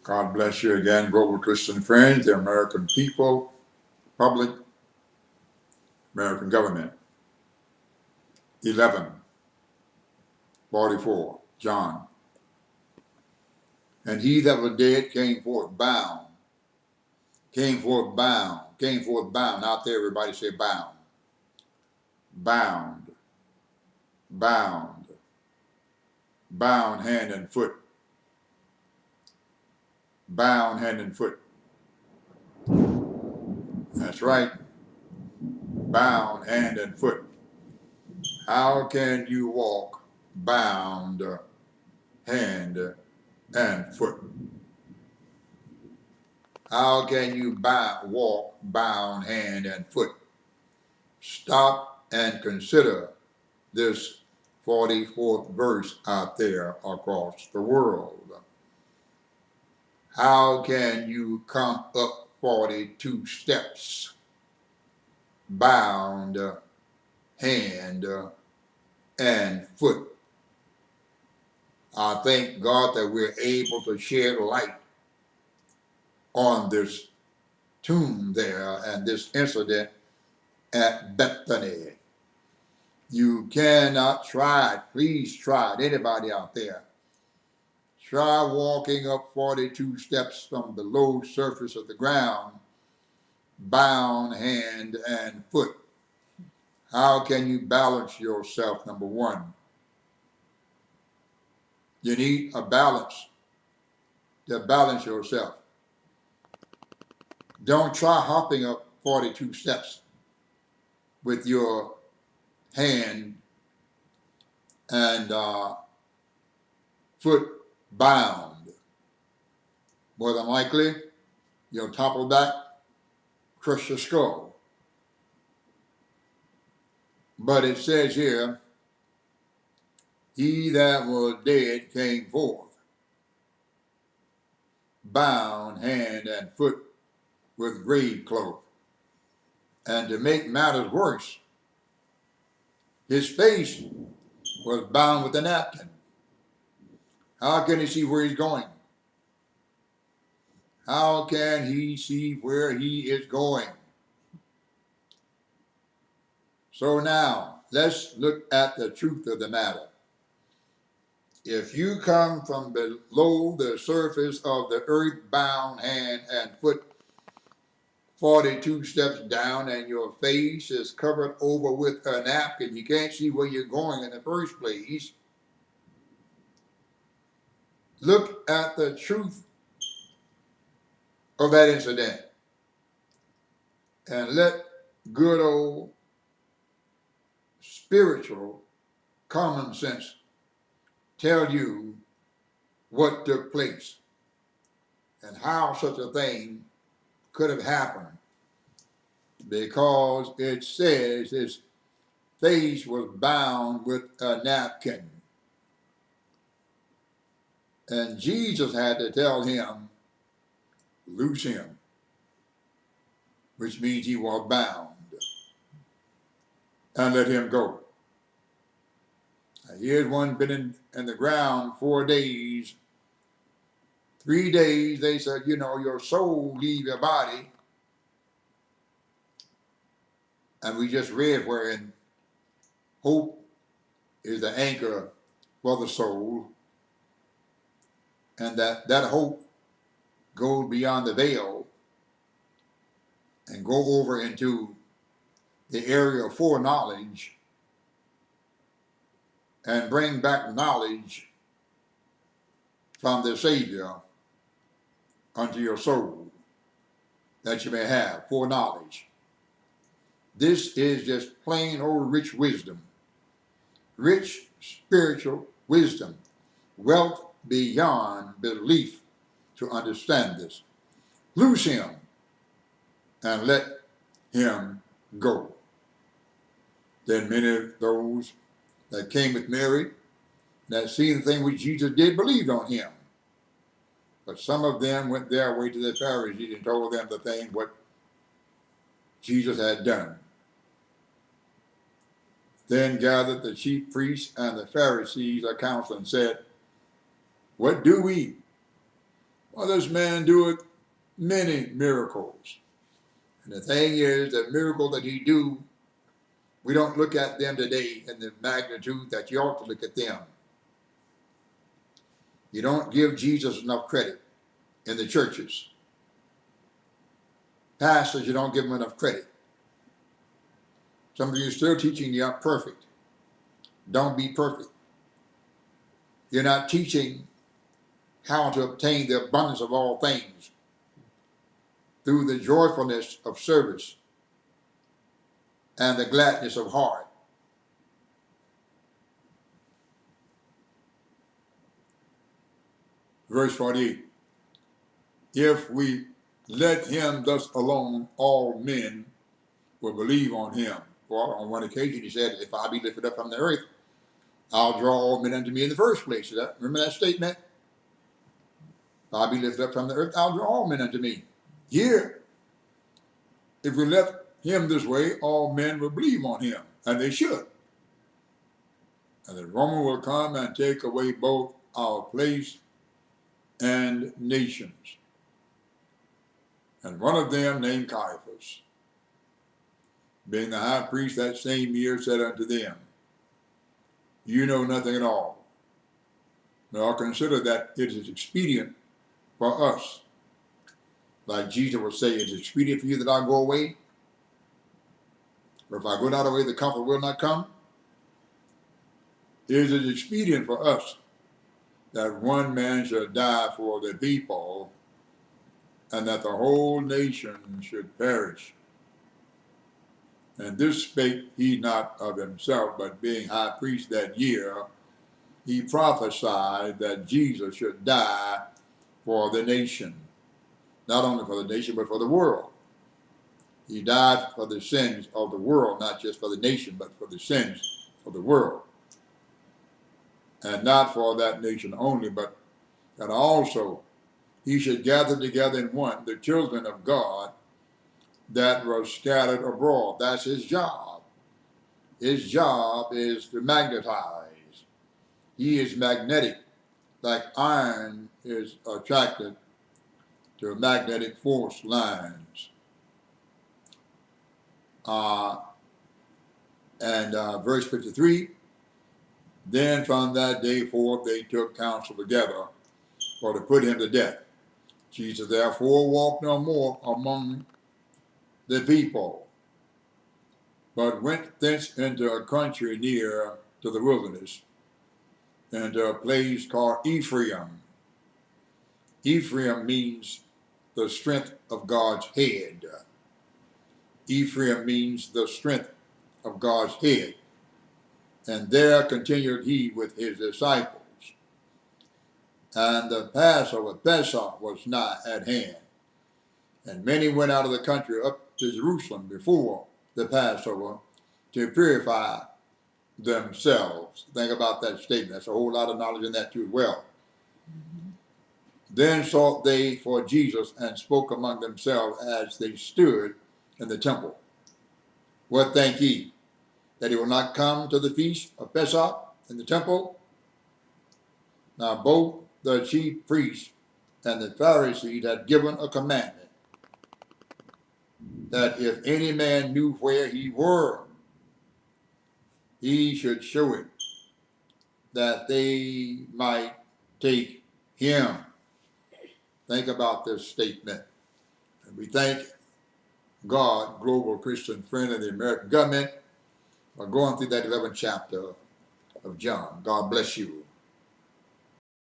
God bless you again, global Christian friends, the American people, public, American government. 11:44, John. And he that was dead came forth bound, came forth bound, came forth bound. Out there, everybody say bound, bound, bound, bound hand and foot, bound hand and foot. That's right, bound hand and foot. How can you walk bound hand and foot? How can you walk bound hand and foot? Stop and consider this 44th verse out there across the world. How can you come up 42 steps bound hand and foot? I thank God that we're able to shed light on this tomb there and this incident at Bethany. You cannot try it. Please try it. Anybody out there? Try walking up 42 steps from the low surface of the ground, bound hand and foot. How can you balance yourself? Number one, you need a balance to balance yourself. Don't try hopping up 42 steps with your hand and foot bound. More than likely, you'll topple back, crush your skull. But it says here, he that was dead came forth, bound hand and foot with grave cloth. And to make matters worse, his face was bound with a napkin. How can he see where he's going? How can he see where he is going? So now, let's look at the truth of the matter. If you come from below the surface of the earth, bound hand and foot 42 steps down, and your face is covered over with a napkin, you can't see where you're going in the first place. Look at the truth of that incident and let good old spiritual common sense tell you what took place and how such a thing could have happened, because it says his face was bound with a napkin. And Jesus had to tell him, loose him, which means he was bound, and let him go. Now, here's one been in the ground 4 days. 3 days, they said, your soul leave your body. And we just read wherein hope is the anchor for the soul, and that hope goes beyond the veil and go over into the area of foreknowledge and bring back knowledge from the Savior unto your soul, that you may have foreknowledge. This is just plain old rich wisdom, rich spiritual wisdom, wealth beyond belief to understand this. Loose him and let him go. Then many of those that came with Mary, that seen the thing which Jesus did, believed on him. But some of them went their way to the Pharisees and told them the thing what Jesus had done. Then gathered the chief priests and the Pharisees a council and said, what do we? Well, this man doeth many miracles. And the thing is, the miracle that he do, we don't look at them today in the magnitude that you ought to look at them. You don't give Jesus enough credit in the churches. Pastors, you don't give them enough credit. Some of you are still teaching you aren't perfect. Don't be perfect. You're not teaching how to obtain the abundance of all things through the joyfulness of service and the gladness of heart. Verse 48, if we let him thus alone, all men will believe on him. Well, on one occasion he said, if I be lifted up from the earth, I'll draw all men unto me in the first place. Remember that statement? If I be lifted up from the earth, I'll draw all men unto me. Here, if we left him this way, all men will believe on him, and they should. And the Roman will come and take away both our place and nations. And one of them, named Caiaphas, being the high priest that same year, said unto them, you know nothing at all, nor consider that it is expedient for us. Like Jesus would say, it is expedient for you that I go away. For if I go not away, the comfort will not come. It is expedient for us that one man should die for the people, and that the whole nation should perish. And this spake he not of himself, but being high priest that year, he prophesied that Jesus should die for the nation. Not only for the nation, but for the world. He died for the sins of the world, not just for the nation, but for the sins of the world. And not for that nation only, but that also he should gather together in one the children of God that were scattered abroad. That's his job. His job is to magnetize. He is magnetic, like iron is attracted to magnetic force lines. Verse 53, then from that day forth they took counsel together for to put him to death. Jesus therefore walked no more among the people, but went thence into a country near to the wilderness, into a place called Ephraim. Ephraim means the strength of God's head. Ephraim means the strength of God's head. And there continued he with his disciples. And the Passover, Pesach, was nigh at hand. And many went out of the country up to Jerusalem before the Passover to purify themselves. Think about that statement. That's a whole lot of knowledge in that too as well. Then sought they for Jesus and spoke among themselves as they stood in the temple. What think ye? That he will not come to the feast of Pesach in the temple? Now both the chief priests and the Pharisees had given a commandment that if any man knew where he were, he should show it, that they might take him. Think about this statement. And we thank God, Global Christian Friend of the American Government, for going through that 11th chapter of John. God bless you.